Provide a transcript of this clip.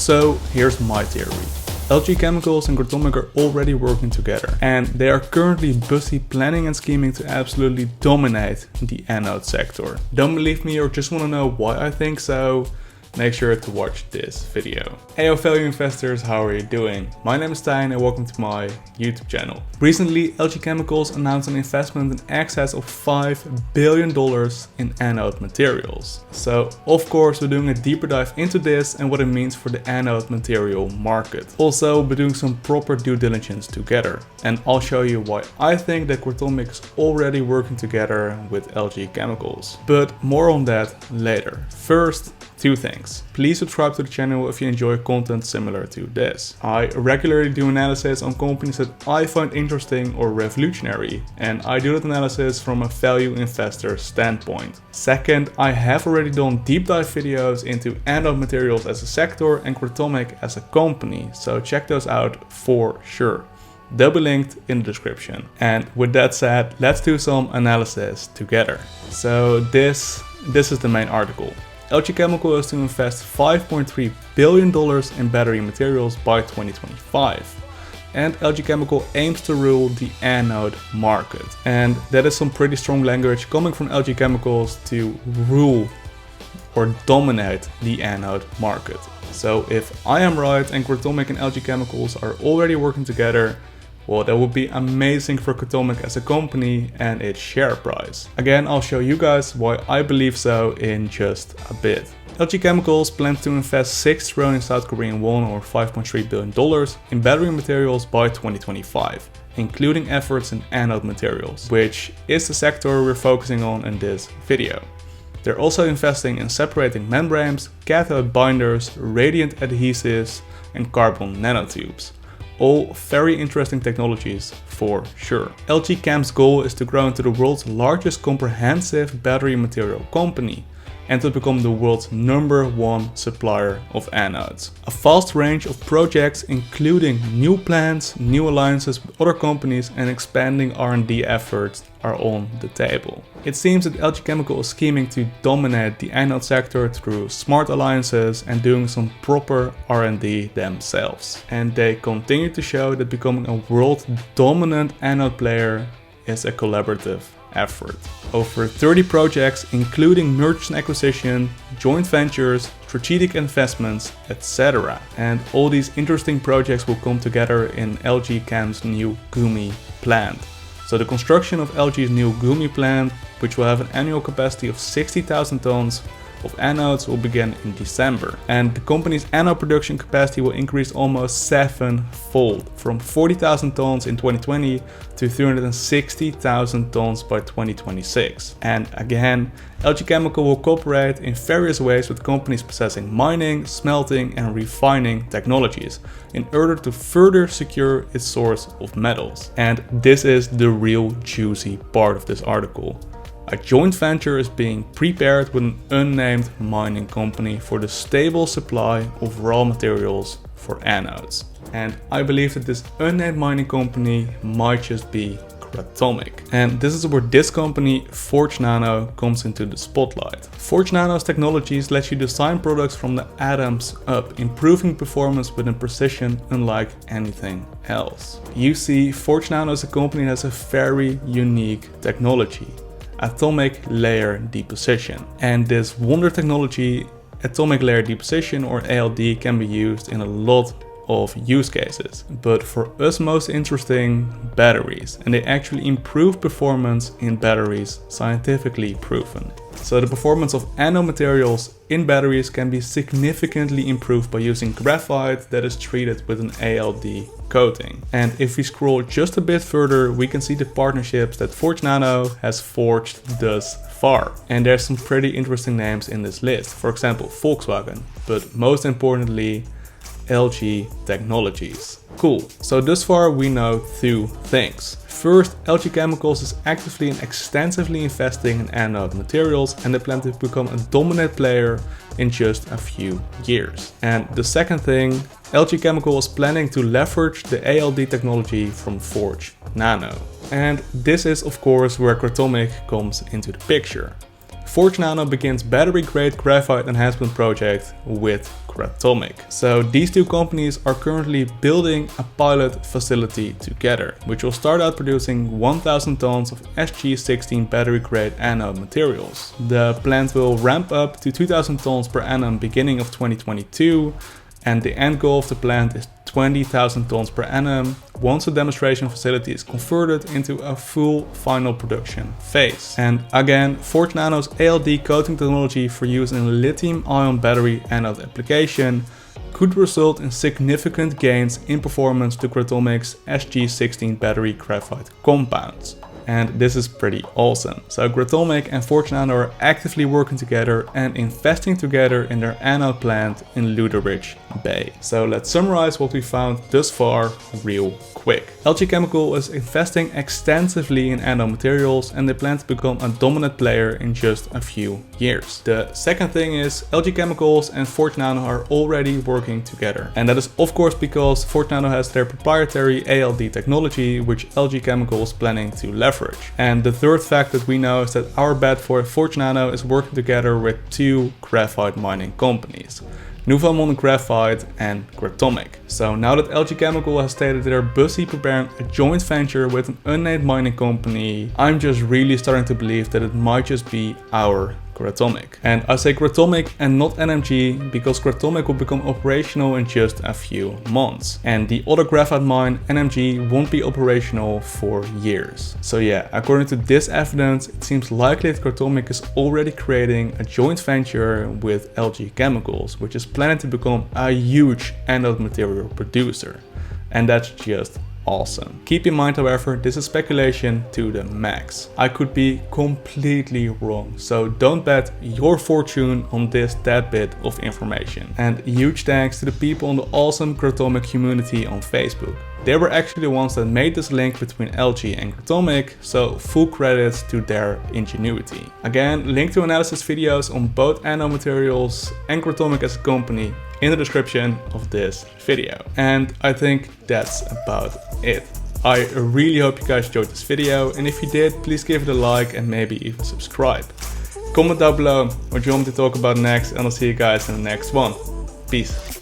So here's my theory. LG Chemicals and Gratomic are already working together, and they are currently busy planning and scheming to absolutely dominate the anode sector. Don't believe me or just want to know why I think so? Make sure to watch this video. Heyo value investors, how are you doing? My name is Stijn and welcome to my YouTube channel. Recently, LG Chemicals announced an investment in excess of $5 billion in anode materials. So of course we're doing a deeper dive into this and what it means for the anode material market. Also we're doing some proper due diligence together, and I'll show you why I think that Gratomic is already working together with LG Chemicals. But more on that later. First, two things. Please subscribe to the channel if you enjoy content similar to this. I regularly do analysis on companies that I find interesting or revolutionary, and I do that analysis from a value investor standpoint. Second, I have already done deep dive videos into anode materials as a sector and Gratomic as a company, so check those out for sure. They'll be linked in the description. And with that said, let's do some analysis together. So this is the main article. LG Chemical is to invest $5.3 billion in battery materials by 2025. And LG Chemical aims to rule the anode market. And that is some pretty strong language coming from LG Chemicals to rule or dominate the anode market. So if I am right and Gratomic and LG Chemicals are already working together, well, that would be amazing for Gratomic as a company and its share price. Again, I'll show you guys why I believe so in just a bit. LG Chemicals plans to invest 6 trillion South Korean won or $5.3 billion in battery materials by 2025, including efforts in anode materials, which is the sector we're focusing on in this video. They're also investing in separating membranes, cathode binders, radiant adhesives, and carbon nanotubes. All very interesting technologies for sure. LG Chem's goal is to grow into the world's largest comprehensive battery material company and to become the world's #1 supplier of anodes. A vast range of projects including new plans, new alliances with other companies and expanding R&D efforts are on the table. It seems that LG Chemical is scheming to dominate the anode sector through smart alliances and doing some proper R&D themselves. And they continue to show that becoming a world dominant anode player is a collaborative effort. Over 30 projects including mergers and acquisition, joint ventures, strategic investments, etc. And all these interesting projects will come together in LG Chem's new Gumi plant. So the construction of LG's new Gumi plant, which will have an annual capacity of 60,000 tons of anodes, will begin in December. And the company's anode production capacity will increase almost 7-fold, from 40,000 tons in 2020 to 360,000 tons by 2026. And again, LG Chemical will cooperate in various ways with companies possessing mining, smelting and refining technologies in order to further secure its source of metals. And this is the real juicy part of this article. A joint venture is being prepared with an unnamed mining company for the stable supply of raw materials for anodes. And I believe that this unnamed mining company might just be Gratomic. And this is where this company, Forge Nano, comes into the spotlight. Forge Nano's technologies let you design products from the atoms up, improving performance with a precision unlike anything else. You see, Forge Nano is a company that has a very unique technology: atomic layer deposition. And this wonder technology, atomic layer deposition or ALD, can be used in a lot of use cases, but for us most interesting, batteries. And they actually improve performance in batteries, scientifically proven. So the performance of anode materials in batteries can be significantly improved by using graphite that is treated with an ALD coating. And if we scroll just a bit further, we can see the partnerships that Forge Nano has forged thus far. And there's some pretty interesting names in this list. For example, Volkswagen, but most importantly, LG Technologies. Cool, so thus far we know 2 things. First, LG Chemicals is actively and extensively investing in anode materials, and they plan to become a dominant player in just a few years. And the second thing, LG Chemical is planning to leverage the ALD technology from Forge Nano. And this is of course where Gratomic comes into the picture. Forge Nano begins battery-grade graphite enhancement project with Gratomic. So these two companies are currently building a pilot facility together, which will start out producing 1000 tons of SG16 battery-grade anode materials. The plant will ramp up to 2000 tons per annum beginning of 2022, and the end goal of the plant is 20,000 tons per annum once the demonstration facility is converted into a full final production phase. And again, Forge Nano's ALD coating technology for use in lithium-ion battery anode application could result in significant gains in performance to Gratomic's SG16 battery graphite compounds. And this is pretty awesome. So Gratomic and Forge Nano are actively working together and investing together in their anode plant in Luderidge Bay. So let's summarize what we found thus far real quick. LG Chem is investing extensively in anode materials, and they plan to become a dominant player in just a few years. The second thing is LG Chem and Forge Nano are already working together. And that is of course because Forge Nano has their proprietary ALD technology, which LG Chem is planning to leverage. And the third fact that we know is that our bet for Forge Nano is working together with two graphite mining companies, Nano Graphite and Gratomic. So now that LG Chem has stated they're busy preparing a joint venture with an unnamed mining company, I'm just really starting to believe that it might just be our Gratomic. And I say Gratomic and not NMG because Gratomic will become operational in just a few months. And the other graphite mine, NMG, won't be operational for years. So yeah, according to this evidence, it seems likely that Gratomic is already creating a joint venture with LG Chem, which is planning to become a huge anode material producer. And that's just awesome. Keep in mind, however, this is speculation to the max. I could be completely wrong, so don't bet your fortune on this tad bit of information. And huge thanks to the people in the awesome Gratomic community on Facebook. They were actually the ones that made this link between LG and Gratomic, so full credits to their ingenuity. Again, link to analysis videos on both anode materials and Gratomic as a company in the description of this video. And I think that's about it. I really hope you guys enjoyed this video, and if you did, please give it a like and maybe even subscribe. Comment down below what you want me to talk about next, and I'll see you guys in the next one. Peace.